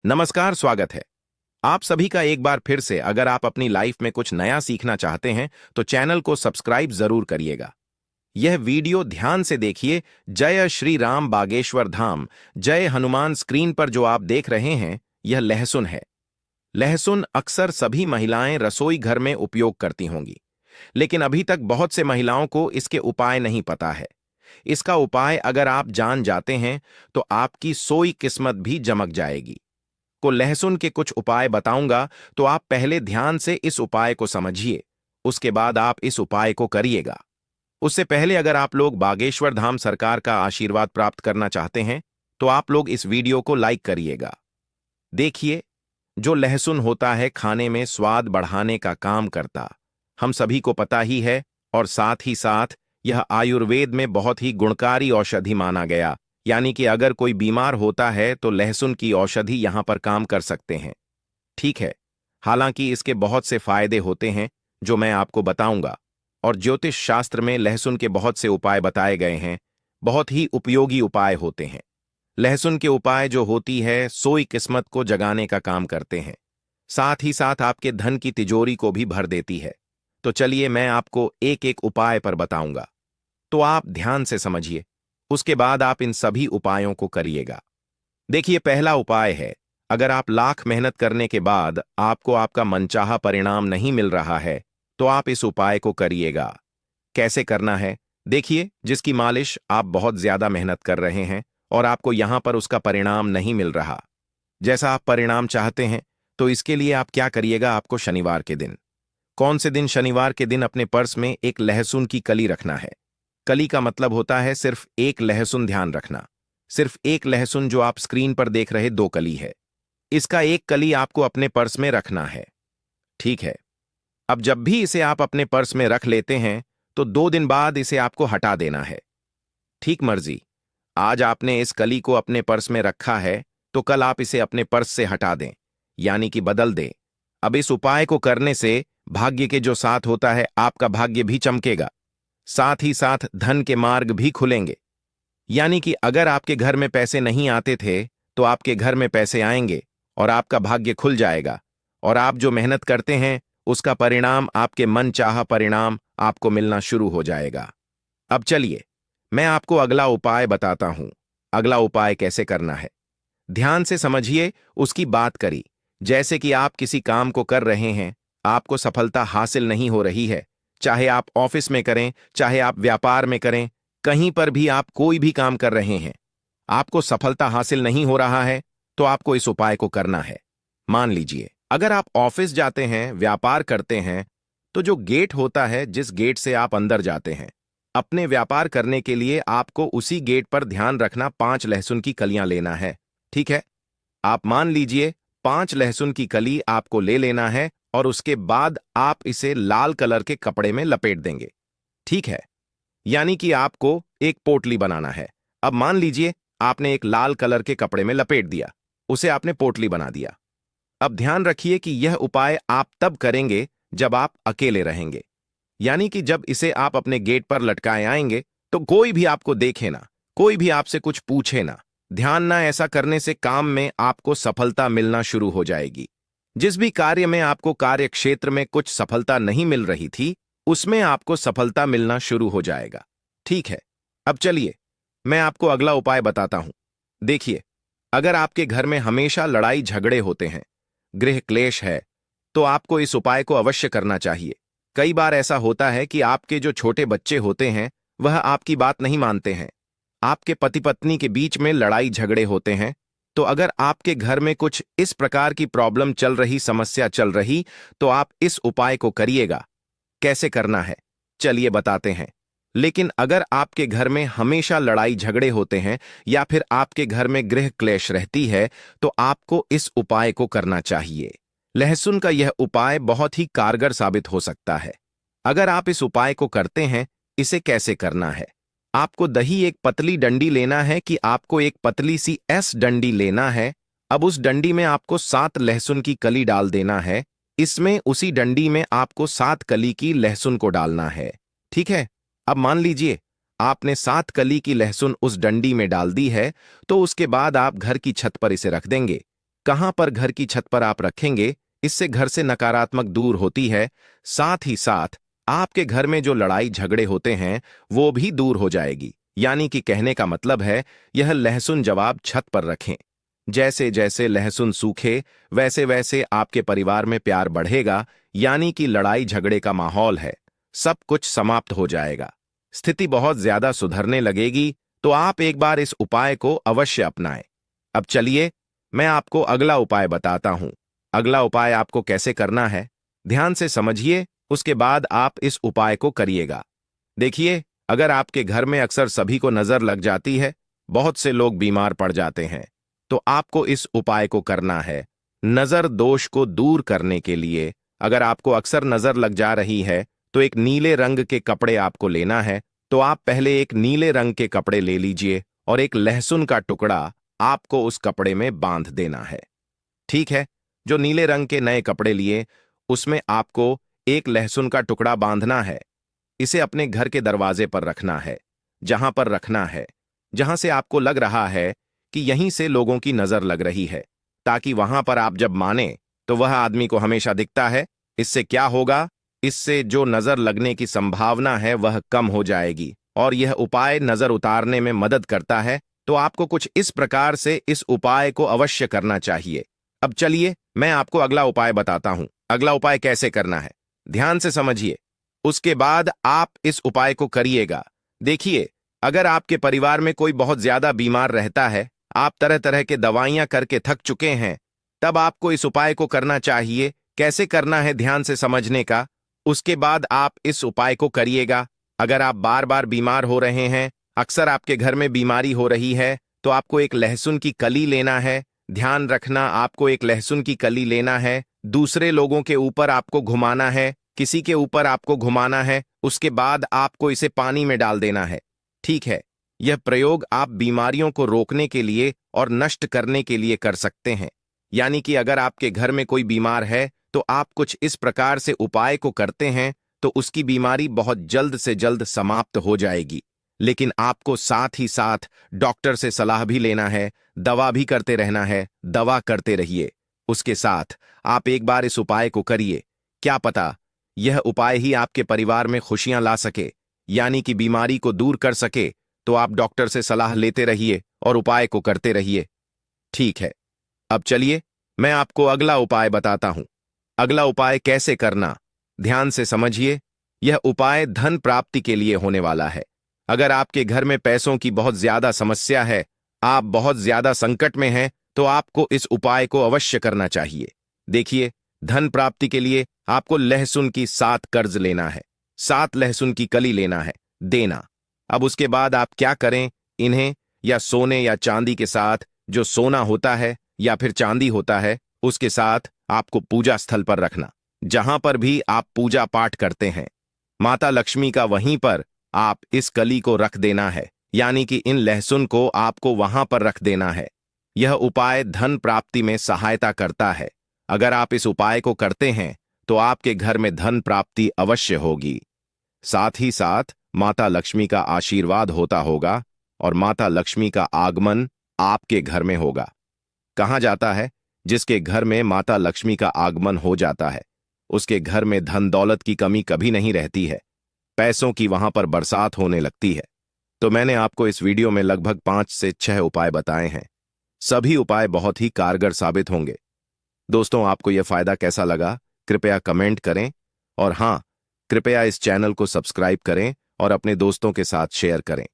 नमस्कार, स्वागत है आप सभी का एक बार फिर से। अगर आप अपनी लाइफ में कुछ नया सीखना चाहते हैं तो चैनल को सब्सक्राइब जरूर करिएगा। यह वीडियो ध्यान से देखिए। जय श्री राम बागेश्वर धाम, जय हनुमान। स्क्रीन पर जो आप देख रहे हैं यह लहसुन है। लहसुन अक्सर सभी महिलाएं रसोई घर में उपयोग करती होंगी, लेकिन अभी तक बहुत से महिलाओं को इसके उपाय नहीं पता है। इसका उपाय अगर आप जान जाते हैं तो आपकी सोई किस्मत भी चमक जाएगी। को लहसुन के कुछ उपाय बताऊंगा, तो आप पहले ध्यान से इस उपाय को समझिए, उसके बाद आप इस उपाय को करिएगा। उससे पहले अगर आप लोग बागेश्वर धाम सरकार का आशीर्वाद प्राप्त करना चाहते हैं तो आप लोग इस वीडियो को लाइक करिएगा। देखिए, जो लहसुन होता है खाने में स्वाद बढ़ाने का काम करता, हम सभी को पता ही है। और साथ ही साथ यह आयुर्वेद में बहुत ही गुणकारी औषधि माना गया, यानी कि अगर कोई बीमार होता है तो लहसुन की औषधि यहां पर काम कर सकते हैं। ठीक है, हालांकि इसके बहुत से फायदे होते हैं जो मैं आपको बताऊंगा। और ज्योतिष शास्त्र में लहसुन के बहुत से उपाय बताए गए हैं, बहुत ही उपयोगी उपाय होते हैं। लहसुन के उपाय जो होती है सोई किस्मत को जगाने का काम करते हैं, साथ ही साथ आपके धन की तिजोरी को भी भर देती है। तो चलिए मैं आपको एक एक उपाय पर बताऊंगा, तो आप ध्यान से समझिए, उसके बाद आप इन सभी उपायों को करिएगा। देखिए, पहला उपाय है, अगर आप लाख मेहनत करने के बाद आपको आपका मनचाहा परिणाम नहीं मिल रहा है तो आप इस उपाय को करिएगा। कैसे करना है? देखिए, जिसकी मालिश आप बहुत ज्यादा मेहनत कर रहे हैं और आपको यहां पर उसका परिणाम नहीं मिल रहा जैसा आप परिणाम चाहते हैं, तो इसके लिए आप क्या करिएगा, आपको शनिवार के दिन, कौन से दिन, शनिवार के दिन अपने पर्स में एक लहसुन की कली रखना है। कली का मतलब होता है सिर्फ एक लहसुन, ध्यान रखना, सिर्फ एक लहसुन। जो आप स्क्रीन पर देख रहे दो कली है, इसका एक कली आपको अपने पर्स में रखना है। ठीक है, अब जब भी इसे आप अपने पर्स में रख लेते हैं तो 2 दिन बाद इसे आपको हटा देना है। ठीक मर्जी, आज आपने इस कली को अपने पर्स में रखा है तो कल आप इसे अपने पर्स से हटा दें, यानी कि बदल दें। अब इस उपाय को करने से भाग्य के जो साथ होता है, आपका भाग्य भी चमकेगा, साथ ही साथ धन के मार्ग भी खुलेंगे। यानी कि अगर आपके घर में पैसे नहीं आते थे तो आपके घर में पैसे आएंगे और आपका भाग्य खुल जाएगा। और आप जो मेहनत करते हैं उसका परिणाम, आपके मन चाहा परिणाम आपको मिलना शुरू हो जाएगा। अब चलिए मैं आपको अगला उपाय बताता हूं। अगला उपाय कैसे करना है, ध्यान से समझिए। उसकी बात करी, जैसे कि आप किसी काम को कर रहे हैं, आपको सफलता हासिल नहीं हो रही है, चाहे आप ऑफिस में करें, चाहे आप व्यापार में करें, कहीं पर भी आप कोई भी काम कर रहे हैं, आपको सफलता हासिल नहीं हो रहा है, तो आपको इस उपाय को करना है। मान लीजिए, अगर आप ऑफिस जाते हैं, व्यापार करते हैं, तो जो गेट होता है, जिस गेट से आप अंदर जाते हैं अपने व्यापार करने के लिए, आपको उसी गेट पर ध्यान रखना 5 लहसुन की कलियां लेना है। ठीक है, आप मान लीजिए 5 लहसुन की कली आपको ले लेना है और उसके बाद आप इसे लाल कलर के कपड़े में लपेट देंगे। ठीक है, यानी कि आपको एक पोटली बनाना है। अब मान लीजिए आपने एक लाल कलर के कपड़े में लपेट दिया, उसे आपने पोटली बना दिया। अब ध्यान रखिए कि यह उपाय आप तब करेंगे जब आप अकेले रहेंगे, यानी कि जब इसे आप अपने गेट पर लटकाए आएंगे तो कोई भी आपको देखे ना, कोई भी आपसे कुछ पूछे ना। ध्यान ना, ऐसा करने से काम में आपको सफलता मिलना शुरू हो जाएगी। जिस भी कार्य में आपको कार्य क्षेत्र में कुछ सफलता नहीं मिल रही थी, उसमें आपको सफलता मिलना शुरू हो जाएगा। ठीक है, अब चलिए मैं आपको अगला उपाय बताता हूं। देखिए, अगर आपके घर में हमेशा लड़ाई झगड़े होते हैं, गृह क्लेश है, तो आपको इस उपाय को अवश्य करना चाहिए। कई बार ऐसा होता है कि आपके जो छोटे बच्चे होते हैं वह आपकी बात नहीं मानते हैं, आपके पति पत्नी के बीच में लड़ाई झगड़े होते हैं। तो अगर आपके घर में कुछ इस प्रकार की प्रॉब्लम चल रही, समस्या चल रही, तो आप इस उपाय को करिएगा। कैसे करना है चलिए बताते हैं। लेकिन अगर आपके घर में हमेशा लड़ाई झगड़े होते हैं या फिर आपके घर में गृह क्लेश रहती है, तो आपको इस उपाय को करना चाहिए। लहसुन का यह उपाय बहुत ही कारगर साबित हो सकता है अगर आप इस उपाय को करते हैं। इसे कैसे करना है, आपको दही एक पतली डंडी लेना है कि आपको एक पतली सी एस डंडी लेना है। अब उस डंडी में आपको 7 लहसुन की कली डाल देना है। इसमें उसी डंडी में आपको 7 कली की लहसुन को डालना है। ठीक है, अब मान लीजिए आपने 7 कली की लहसुन उस डंडी में डाल दी है, तो उसके बाद आप घर की छत पर इसे रख देंगे। कहां पर घर की छत पर आप रखेंगे, इससे घर से नकारात्मक दूर होती है। साथ ही साथ आपके घर में जो लड़ाई झगड़े होते हैं वो भी दूर हो जाएगी। यानी कि कहने का मतलब है, यह लहसुन जवाब छत पर रखें। जैसे जैसे लहसुन सूखे वैसे वैसे आपके परिवार में प्यार बढ़ेगा, यानी कि लड़ाई झगड़े का माहौल है, सब कुछ समाप्त हो जाएगा, स्थिति बहुत ज्यादा सुधरने लगेगी। तो आप एक बार इस उपाय को अवश्य अपनाएं। अब चलिए मैं आपको अगला उपाय बताता हूं। अगला उपाय आपको कैसे करना है, ध्यान से समझिए, उसके बाद आप इस उपाय को करिएगा। देखिए, अगर आपके घर में अक्सर सभी को नजर लग जाती है, बहुत से लोग बीमार पड़ जाते हैं, तो आपको इस उपाय को करना है। नजर दोष को दूर करने के लिए अगर आपको अक्सर नजर लग जा रही है तो एक नीले रंग के कपड़े आपको लेना है। तो आप पहले एक नीले रंग के कपड़े ले लीजिए और एक लहसुन का टुकड़ा आपको उस कपड़े में बांध देना है। ठीक है, जो नीले रंग के नए कपड़े लिए उसमें आपको एक लहसुन का टुकड़ा बांधना है। इसे अपने घर के दरवाजे पर रखना है, जहां पर रखना है, जहां से आपको लग रहा है कि यहीं से लोगों की नजर लग रही है, ताकि वहां पर आप जब माने तो वह आदमी को हमेशा दिखता है। इससे क्या होगा, इससे जो नजर लगने की संभावना है वह कम हो जाएगी और यह उपाय नजर उतारने में मदद करता है। तो आपको कुछ इस प्रकार से इस उपाय को अवश्य करना चाहिए। अब चलिए मैं आपको अगला उपाय बताता हूं। अगला उपाय कैसे करना है, ध्यान से समझिए, उसके बाद आप इस उपाय को करिएगा। देखिए, अगर आपके परिवार में कोई बहुत ज्यादा बीमार रहता है, आप तरह तरह के दवाइयां करके थक चुके हैं, तब आपको इस उपाय को करना चाहिए। कैसे करना है ध्यान से समझने का, उसके बाद आप इस उपाय को करिएगा। अगर आप बार बार बीमार हो रहे हैं, अक्सर आपके घर में बीमारी हो रही है, तो आपको एक लहसुन की कली लेना है। ध्यान रखना, आपको एक लहसुन की कली लेना है, दूसरे लोगों के ऊपर आपको घुमाना है, किसी के ऊपर आपको घुमाना है, उसके बाद आपको इसे पानी में डाल देना है। ठीक है, यह प्रयोग आप बीमारियों को रोकने के लिए और नष्ट करने के लिए कर सकते हैं। यानी कि अगर आपके घर में कोई बीमार है तो आप कुछ इस प्रकार से उपाय को करते हैं तो उसकी बीमारी बहुत जल्द से जल्द समाप्त हो जाएगी। लेकिन आपको साथ ही साथ डॉक्टर से सलाह भी लेना है, दवा भी करते रहना है, दवा करते रहिए। उसके साथ आप एक बार इस उपाय को करिए, क्या पता यह उपाय ही आपके परिवार में खुशियां ला सके, यानी कि बीमारी को दूर कर सके। तो आप डॉक्टर से सलाह लेते रहिए और उपाय को करते रहिए। ठीक है, अब चलिए मैं आपको अगला उपाय बताता हूं। अगला उपाय कैसे करना, ध्यान से समझिए, यह उपाय धन प्राप्ति के लिए होने वाला है। अगर आपके घर में पैसों की बहुत ज्यादा समस्या है, आप बहुत ज्यादा संकट में हैं, तो आपको इस उपाय को अवश्य करना चाहिए। देखिए, धन प्राप्ति के लिए आपको लहसुन की 7 कर्ज लेना है, 7 लहसुन की कली लेना है, देना। अब उसके बाद आप क्या करें, इन्हें या सोने या चांदी के साथ, जो सोना होता है या फिर चांदी होता है, उसके साथ आपको पूजा स्थल पर रखना, जहां पर भी आप पूजा पाठ करते हैं। माता लक्ष्मी का वहीं पर आप इस कली को रख देना है, यानी कि इन लहसुन को आपको वहां पर रख देना है। यह उपाय धन प्राप्ति में सहायता करता है। अगर आप इस उपाय को करते हैं तो आपके घर में धन प्राप्ति अवश्य होगी। साथ ही साथ माता लक्ष्मी का आशीर्वाद होता होगा और माता लक्ष्मी का आगमन आपके घर में होगा। कहा जाता है, जिसके घर में माता लक्ष्मी का आगमन हो जाता है उसके घर में धन दौलत की कमी कभी नहीं रहती है, पैसों की वहां पर बरसात होने लगती है। तो मैंने आपको इस वीडियो में लगभग 5 से 6 उपाय बताए हैं। सभी उपाय बहुत ही कारगर साबित होंगे। दोस्तों, आपको यह फायदा कैसा लगा, कृपया कमेंट करें और हां, कृपया इस चैनल को सब्सक्राइब करें और अपने दोस्तों के साथ शेयर करें।